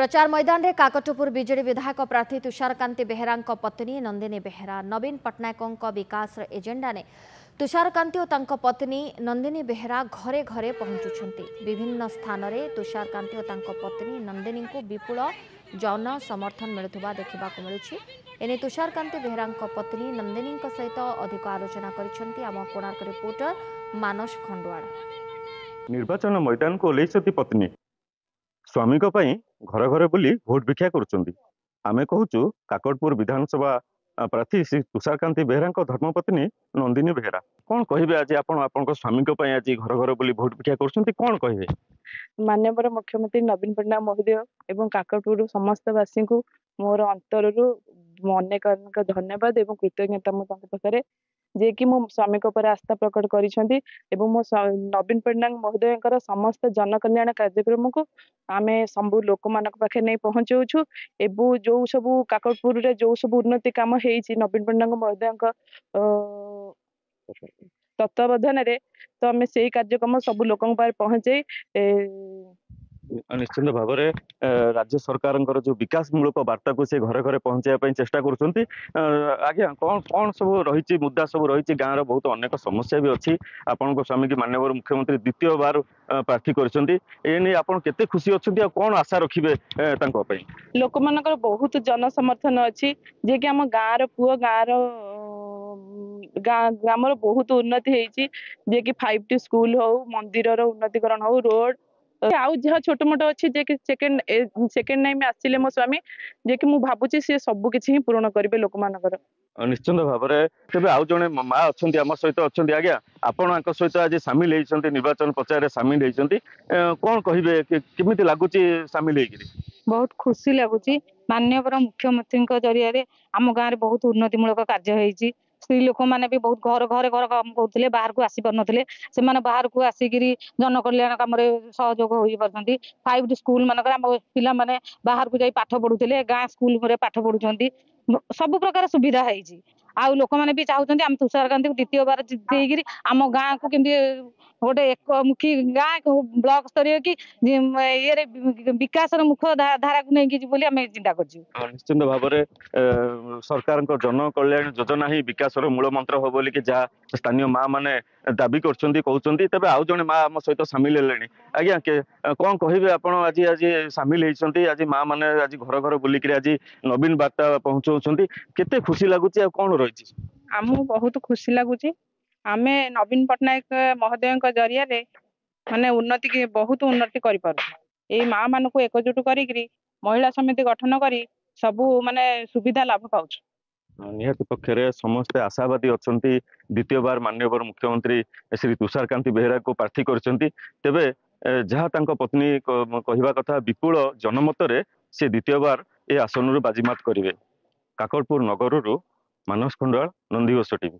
प्रचार मैदान में काकटपुर विजेडी विधायक प्रार्थी तुषारकांति बेहेरा पत्नी नंदिनी बेहेरा नवीन पट्टनायक विकास एजेंडा ने तुषारकांति और पत्नी नंदिनी बेहेरा घरे घरे पहुंचुंट विभिन्न स्थान में तुषारकांति और पत्नी नंदिनी को विपुल जन समर्थन मिलुवा देखा मिलूँ। तुषारकांति बेहेरा पत्नी नंदिनी सहित अधिक आलोचना करम कोणार्क रिपोर्टर मानस खंडुआड़। निर्वाचन मैदान को ओल्लैछंती पत्नी स्वामी घर घर बुली भोट भिक्षा करुँच। आमे कहूँ काकटपुर विधानसभा प्रार्थी श्री तुषारकांति बेहेरा धर्मपत्नी नंदिनी बेहेरा कौन कहे आज आप स्वामी आज घर घर बुली भोट भिक्षा करुँच कौन कहे? माननीय मुख्यमंत्री नवीन पट्टनायक महोदय एवं काकटपुर समस्त वासी को मोर अंतर अनेक अनेक धन्यवाद एवं कृतज्ञता मो पाखे जे कि मो स्वामी आस्था प्रकट कर नवीन पट्टनायक महोदय समस्त जनकल्याण कार्यक्रम को आमे सबू लोक मान पाखे नहीं पहुँचाऊँ। एवं जो सब काकटपुर रे जो सब उन्नति काम होती नवीन पट्टनायक महोदय तत्वावधान तो आम से कार्यक्रम सब लोक पहुँचे निश्चिंत भाव में राज्य सरकार जो विकासमूलक वार्ता को से घरे घरे पहुंचाई चेष्टा करुँच। आज्ञा कौन कौन सब रही मुद्दा सब रही गाँव बहुत अनेक समस्या भी अच्छी आपण स्वामी की माननीय मुख्यमंत्री द्वितीय बार प्रार्थी करते खुशी अच्छा कौन आशा रखिए लोक मान बहुत जन समर्थन अच्छी जे कि आम गाँव पुओ ग्राम बहुत उन्नति होती जे कि 5T स्कूल हो मंदिर उन्नतिकरण हो रोड आउ जहाँ छोट मोट अच्छी जे कि सेकेंड टाइम आसिले मो स्वामी जे कि मुझे भावुची सी सब किसी पूर्ण करेंगे लोक मानकर। निश्चिंत भाव में तेज आउ जड़े माँ अच्छा आम सहित अच्छा आज्ञा आपण सहित आज सामिल होती निर्वाचन प्रचार सामिल होती कौन कहे केमी लगुच सामिल हो? बहुत खुशी लगुच माननीय मुख्यमंत्री जरिया आम गाँव में बहुत उन्नतिमूलक कार्य स्त्री लोक मैंने भी बहुत घर घर घर काम करते बाहर को आसी पार से बाहर को आसिक जन कल्याण कम सहयोग हो पार्टी 5T स्कूल मानक पिला माने बाहर को जाई पाठ पढ़ुते गाँ स्कूल में पाठ पढ़ुंट सब प्रकार सुविधा है आउ लोक मैंने भी चाहते आम तुषारकांति को द्वितीय बार जीत आम गाँ को केमती गोटे एकमुखी गाँ ब्लॉक स्तरीय कि ये विकास मुख्य धारा को लेकिन आम चिंता कर निश्चिंत भाव में सरकार जन कल्याण योजना ही विकास मूल मंत्र हो बोली जहाँ स्थानीय माँ मैंने दाबी कहते तेज आउ जड़े माँ आम सहित सामिल है आज्ञा कौन कहे आप आज आज सामिल होती आज माँ मैंने आज घर घर बुलिक आज नवीन वार्ता पहुँचाऊँ केते खुशी लगुच कौन रही? आमको बहुत खुशी लगुच आम नवीन पट्टनायक महोदय जरिया माने उन्नति की बहुत उन्नति कर माँ मान को एकजुट करी महिला समिति गठन करी सबू माने सुविधा लाभ पाउछ। निहत पक्षरे समस्ते आशावादी अच्छा द्वितीय बार माननीय मुख्यमंत्री श्री तुषारकांति बेहेरा को प्रार्थी करछंती तेबे जहाँ तांको पत्नी कहवा कथा विपुल जनमत से द्वितीय बार ए आसन बाजीमात करेंगे। काकटपुर नगर मानस खंडुआड़ नंदीघोष टीवी।